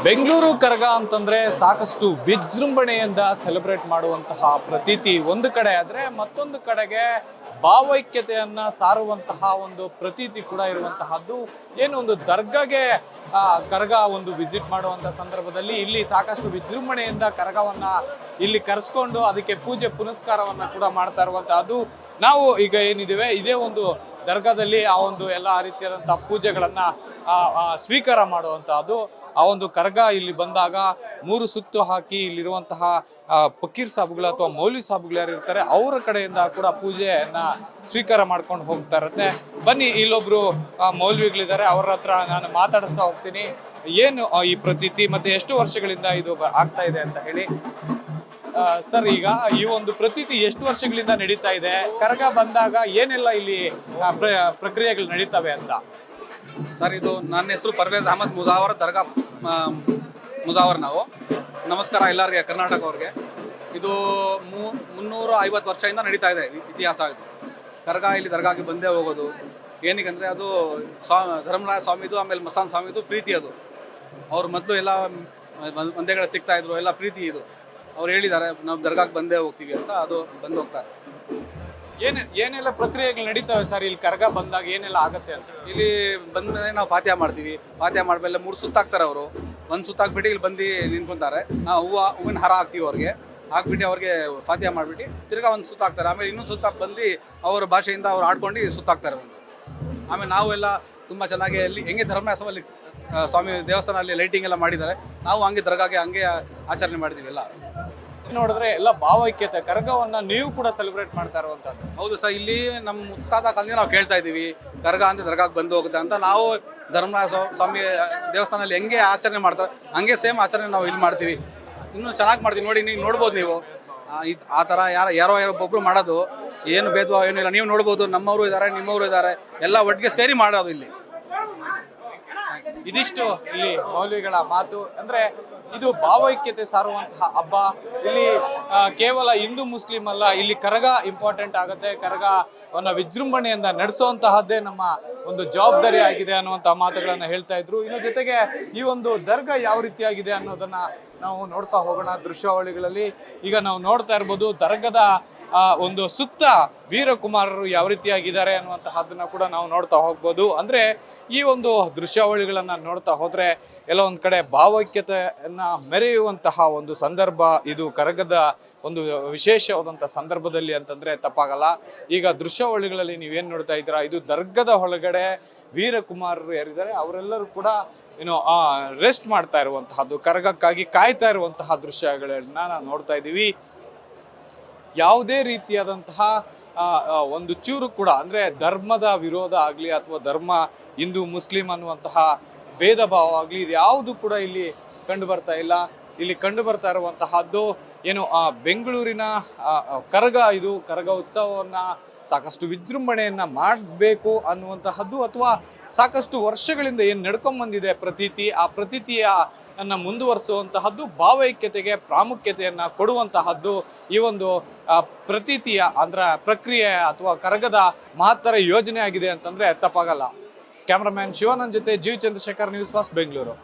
ಬೆಂಗಳೂರು ಕರಗ ಅಂತಂದ್ರೆ ಸಾಕಷ್ಟು ವಿಜೃಂಭಣೆಯಿಂದ ಸೆಲೆಬ್ರೇಟ್ ಮಾಡುವಂತಹ ಪ್ರತೀತಿ ಒಂದು ಕಡೆ ಆದ್ರೆ ಮತ್ತೊಂದು ಕಡೆಗೆ ಭಾವೈಕ್ಯತೆಯನ್ನ ಸಾರುವಂತಹ ಒಂದು ಪ್ರತೀತಿ ಕೂಡ ಇರುವಂತಹದ್ದು. ಏನು ಒಂದು ದರ್ಗಾಗೆ ಕರಗ ಒಂದು ವಿಸಿಟ್ ಮಾಡುವಂತ ಸಂದರ್ಭದಲ್ಲಿ ಇಲ್ಲಿ ಸಾಕಷ್ಟು ವಿಜೃಂಭಣೆಯಿಂದ ಕರಗವನ್ನ ಇಲ್ಲಿ ಕರೆಸ್ಕೊಂಡು ಅದಕ್ಕೆ ಪೂಜೆ ಪುನಸ್ಕಾರವನ್ನ ಕೂಡ ಮಾಡ್ತಾ ಇರುವಂತಹದ್ದು. ನಾವು ಈಗ ಏನಿದ್ದೇವೆ ಇದೇ ಒಂದು ದರ್ಗಾದಲ್ಲಿ ಆ ಒಂದು ಎಲ್ಲ ರೀತಿಯಾದಂತಹ ಪೂಜೆಗಳನ್ನ ಸ್ವೀಕಾರ ಮಾಡುವಂತಹದ್ದು. ಆ ಒಂದು ಕರಗ ಇಲ್ಲಿ ಬಂದಾಗ 3 ಸುತ್ತು ಹಾಕಿ ಇಲ್ಲಿರುವಂತಹ ಫಕೀರ್ ಸಾಬುಗಳು ಅಥವಾ ಮೌಲ್ವಿ ಸಾಬುಗಳು ಯಾರು ಇರ್ತಾರೆ ಅವರ ಕಡೆಯಿಂದ ಕೂಡ ಪೂಜೆಯನ್ನ ಸ್ವೀಕಾರ ಮಾಡ್ಕೊಂಡು ಹೋಗ್ತಾ ಇರುತ್ತೆ. ಬನ್ನಿ, ಇಲ್ಲೊಬ್ರು ಮೌಲ್ವಿಗಳಿದ್ದಾರೆ, ಅವರ ಹತ್ರ ನಾನು ಮಾತಾಡಿಸ್ತಾ ಹೋಗ್ತೀನಿ. ಏನು ಈ ಪ್ರತೀತಿ ಮತ್ತೆ ಎಷ್ಟು ವರ್ಷಗಳಿಂದ ಇದು ಆಗ್ತಾ ಇದೆ ಅಂತ ಹೇಳಿ. ಸರ್, ಈಗ ಈ ಒಂದು ಪ್ರತೀತಿ ಎಷ್ಟು ವರ್ಷಗಳಿಂದ ನಡೀತಾ ಇದೆ? ಕರಗ ಬಂದಾಗ ಏನೆಲ್ಲ ಇಲ್ಲಿ ಪ್ರಕ್ರಿಯೆಗಳು ನಡೀತವೆ ಅಂತ? ಸರ್, ಇದು ನನ್ನ ಹೆಸರು ಪರ್ವೇಜ್ ಅಹಮದ್ ಮುಜಾವರ್, ದರ್ಗಾ ಮುಜಾವರ್. ನಾವು ನಮಸ್ಕಾರ ಎಲ್ಲರಿಗೆ, ಕರ್ನಾಟಕ ಅವ್ರಿಗೆ. ಇದು 350 ವರ್ಷದಿಂದ ನಡೀತಾ ಇದೆ ಇತಿಹಾಸ. ಇದು ಕರಗ ಇಲ್ಲಿ ದರ್ಗಾಗೆ ಬಂದೇ ಹೋಗೋದು. ಏನಕ್ಕಂದರೆ ಅದು ಧರ್ಮರಾಯ ಸ್ವಾಮಿದು, ಆಮೇಲೆ ಮಸಾನ್ ಸ್ವಾಮಿದು ಪ್ರೀತಿ. ಅದು ಅವ್ರು ಮೊದಲು ಎಲ್ಲ ಮಂದೆಗಳು ಸಿಗ್ತಾ ಇದ್ರು, ಎಲ್ಲ ಪ್ರೀತಿ. ಇದು ಅವ್ರು ಹೇಳಿದ್ದಾರೆ ನಾವು ದರ್ಗಾಗೆ ಬಂದೇ ಹೋಗ್ತೀವಿ ಅಂತ, ಅದು ಬಂದು ಹೋಗ್ತಾರೆ. ಏನೆಲ್ಲ ಪ್ರಕ್ರಿಯೆಗಳು ನಡೀತವೆ ಸರ್ ಇಲ್ಲಿ ಕರಗ ಬಂದಾಗ? ಏನೆಲ್ಲ ಆಗತ್ತೆ ಅಂತ? ಇಲ್ಲಿ ಬಂದ್ಮೇಲೆ ನಾವು ಫಾತ್ಯಾ ಮಾಡ್ತೀವಿ. ಫಾತ್ಯಾ ಮಾಡ್ಮೇಲೆ 3 ಸುತ್ತಾಕ್ತಾರೆ ಅವರು. 1 ಸುತ್ತಾಕ್ಬಿಟ್ಟು ಇಲ್ಲಿ ಬಂದು ನಿಂತ್ಕೊಂತಾರೆ. ನಾವು ಹೂವಿನ ಹಾರ ಹಾಕ್ತೀವಿ ಅವ್ರಿಗೆ. ಹಾಕ್ಬಿಟ್ಟು ಅವ್ರಿಗೆ ಫಾತ್ಯಾ ಮಾಡಿಬಿಟ್ಟು ತಿರ್ಗಾ 1 ಸುತ್ತಾಕ್ತಾರೆ. ಆಮೇಲೆ ಇನ್ನೊಂದು ಸುತ್ತಾಕ್ ಬಂದು ಅವರ ಭಾಷೆಯಿಂದ ಅವ್ರು ಆಡ್ಕೊಂಡು ಸುತ್ತಾಕ್ತಾರೆ ಒಂದು. ಆಮೇಲೆ ನಾವು ಎಲ್ಲ ತುಂಬ ಚೆನ್ನಾಗಿ ಅಲ್ಲಿ ಹೆಂಗೆ ಧರ್ಮಸ್ಥಳದಲ್ಲಿ ಸ್ವಾಮಿ ದೇವಸ್ಥಾನ ಅಲ್ಲಿ ಲೈಟಿಂಗ್ ಎಲ್ಲ ಮಾಡಿದ್ದಾರೆ, ನಾವು ಹಂಗೆ ದರ್ಗಾಗೆ ಹಂಗೆ ಆಚರಣೆ ಮಾಡ್ತೀವಿ ಎಲ್ಲ. ನೋಡಿದ್ರೆ ಎಲ್ಲ ಭಾವೈಕ್ಯತೆ ಕರಗವನ್ನ ನೀವು ಕೂಡ ಸೆಲೆಬ್ರೇಟ್ ಮಾಡ್ತಾ ಇರುವಂತದ್ದು. ಹೌದು ಸರ್, ಇಲ್ಲಿ ನಮ್ಮ ಮುತ್ತಾದ ಕಾಲದಿಂದ ನಾವು ಕೇಳ್ತಾ ಇದ್ದೀವಿ ಕರಗ ಅಂತ ದರ್ಗಾಗೆ ಬಂದು ಹೋಗುತ್ತೆ ಅಂತ. ನಾವು ಧರ್ಮರಾಯ ಸ್ವಾಮಿ ದೇವಸ್ಥಾನದಲ್ಲಿ ಹೆಂಗೆ ಆಚರಣೆ ಮಾಡ್ತಾರೆ ಹಂಗೆ ಸೇಮ್ ಆಚರಣೆ ನಾವು ಇಲ್ಲಿ ಮಾಡ್ತೀವಿ. ಇನ್ನೂ ಚೆನ್ನಾಗಿ ಮಾಡ್ತೀವಿ. ನೋಡಿ, ನೀವು ನೋಡ್ಬೋದು. ನೀವು ಆ ಥರ ಯಾರೋ ಒಬ್ಬೊಬ್ರು ಮಾಡೋದು ಏನು ಭೇದಭಾವ ಏನಿಲ್ಲ. ನೀವು ನೋಡ್ಬೋದು, ನಮ್ಮವರು ಇದ್ದಾರೆ, ನಿಮ್ಮವರು ಇದ್ದಾರೆ, ಎಲ್ಲ ಒಟ್ಟಿಗೆ ಸೇರಿ ಮಾಡೋದು ಇಲ್ಲಿ. ಇದಿಷ್ಟು ಇಲ್ಲಿ ಮೌಲ್ವಿಗಳ ಮಾತು. ಅಂದ್ರೆ ಇದು ಭಾವೈಕ್ಯತೆ ಸಾರುವಂತಹ ಹಬ್ಬ. ಇಲ್ಲಿ ಕೇವಲ ಹಿಂದೂ ಮುಸ್ಲಿಂ ಅಲ್ಲ, ಇಲ್ಲಿ ಕರಗ ಇಂಪಾರ್ಟೆಂಟ್ ಆಗುತ್ತೆ. ಕರಗವನ್ನ ವಿಜೃಂಭಣೆಯಿಂದ ನಡೆಸುವಂತಹದ್ದೇ ನಮ್ಮ ಒಂದು ಜವಾಬ್ದಾರಿ ಆಗಿದೆ ಅನ್ನುವಂತಹ ಮಾತುಗಳನ್ನ ಹೇಳ್ತಾ ಇದ್ರು. ಇನ್ನು ಜೊತೆಗೆ ಈ ಒಂದು ದರ್ಗಾ ಯಾವ ರೀತಿಯಾಗಿದೆ ಅನ್ನೋದನ್ನ ನಾವು ನೋಡ್ತಾ ಹೋಗೋಣ ದೃಶ್ಯಾವಳಿಗಳಲ್ಲಿ. ಈಗ ನಾವು ನೋಡ್ತಾ ಇರ್ಬೋದು ದರ್ಗದ ಒಂದು ಸುತ್ತ ವೀರಕುಮಾರರು ಯಾವ ರೀತಿಯಾಗಿದ್ದಾರೆ ಅನ್ನುವಂತಹದನ್ನ ಕೂಡ ನಾವು ನೋಡ್ತಾ ಹೋಗ್ಬೋದು. ಅಂದ್ರೆ ಈ ಒಂದು ದೃಶ್ಯಾವಳಿಗಳನ್ನ ನೋಡ್ತಾ ಹೋದ್ರೆ ಎಲ್ಲ ಒಂದ್ ಕಡೆ ಭಾವೈಕ್ಯತೆಯನ್ನ ಮೆರೆಯುವಂತಹ ಒಂದು ಸಂದರ್ಭ ಇದು ಕರಗದ ಒಂದು ವಿಶೇಷವಾದಂತಹ ಸಂದರ್ಭದಲ್ಲಿ ಅಂತಂದ್ರೆ ತಪ್ಪಾಗಲ್ಲ. ಈಗ ದೃಶ್ಯಾವಳಿಗಳಲ್ಲಿ ನೀವೇನ್ ನೋಡ್ತಾ ಇದ್ದೀರಾ, ಇದು ದರ್ಗದ ಒಳಗಡೆ ವೀರಕುಮಾರರು ಯಾರಿದ್ದಾರೆ ಅವರೆಲ್ಲರೂ ಕೂಡ ಏನು ರೆಸ್ಟ್ ಮಾಡ್ತಾ ಇರುವಂತಹದ್ದು, ಕರಗಕ್ಕಾಗಿ ಕಾಯ್ತಾ ಇರುವಂತಹ ದೃಶ್ಯಗಳನ್ನ ನಾವು ನೋಡ್ತಾ ಇದ್ದೀವಿ. ಯಾವುದೇ ರೀತಿಯಾದಂತಹ ಒಂದು ಚೂರು ಕೂಡ ಅಂದ್ರೆ ಧರ್ಮದ ವಿರೋಧ ಆಗ್ಲಿ ಅಥವಾ ಧರ್ಮ ಹಿಂದೂ ಮುಸ್ಲಿಂ ಅನ್ನುವಂತಹ ಭೇದ ಭಾವ ಆಗ್ಲಿ ಇದು ಯಾವುದು ಕೂಡ ಇಲ್ಲಿ ಕಂಡು ಬರ್ತಾ ಇಲ್ಲ. ಇಲ್ಲಿ ಕಂಡು ಬರ್ತಾ ಇರುವಂತಹದ್ದು ಏನು ಬೆಂಗಳೂರಿನ ಕರಗ, ಇದು ಕರಗ ಉತ್ಸವವನ್ನ ಸಾಕಷ್ಟು ವಿಜೃಂಭಣೆಯನ್ನ ಮಾಡಬೇಕು ಅನ್ನುವಂತಹದ್ದು ಅಥವಾ ಸಾಕಷ್ಟು ವರ್ಷಗಳಿಂದ ಏನ್ ನಡ್ಕೊಂಡ್ ಬಂದಿದೆ ಪ್ರತೀತಿ, ಆ ಪ್ರತೀತಿಯ ಮುಂದುವರಿಸುವಂತಹದ್ದು, ಭಾವೈಕ್ಯತೆಗೆ ಪ್ರಾಮುಖ್ಯತೆಯನ್ನ ಕೊಡುವಂತಹದ್ದು ಈ ಒಂದು ಪ್ರತೀತಿಯ ಅಂದ್ರ ಪ್ರಕ್ರಿಯೆ ಅಥವಾ ಕರಗದ ಮಹತ್ತರ ಯೋಜನೆ ಆಗಿದೆ ಅಂತಂದ್ರೆ ತಪ್ಪಾಗಲ್ಲ. ಕ್ಯಾಮರಾಮ್ಯಾನ್ ಶಿವಾನಂದ್ ಜೊತೆ ಜೀವ್ ಚಂದ್ರಶೇಖರ್, ನ್ಯೂಸ್ ಫಾಸ್ಟ್, ಬೆಂಗಳೂರು.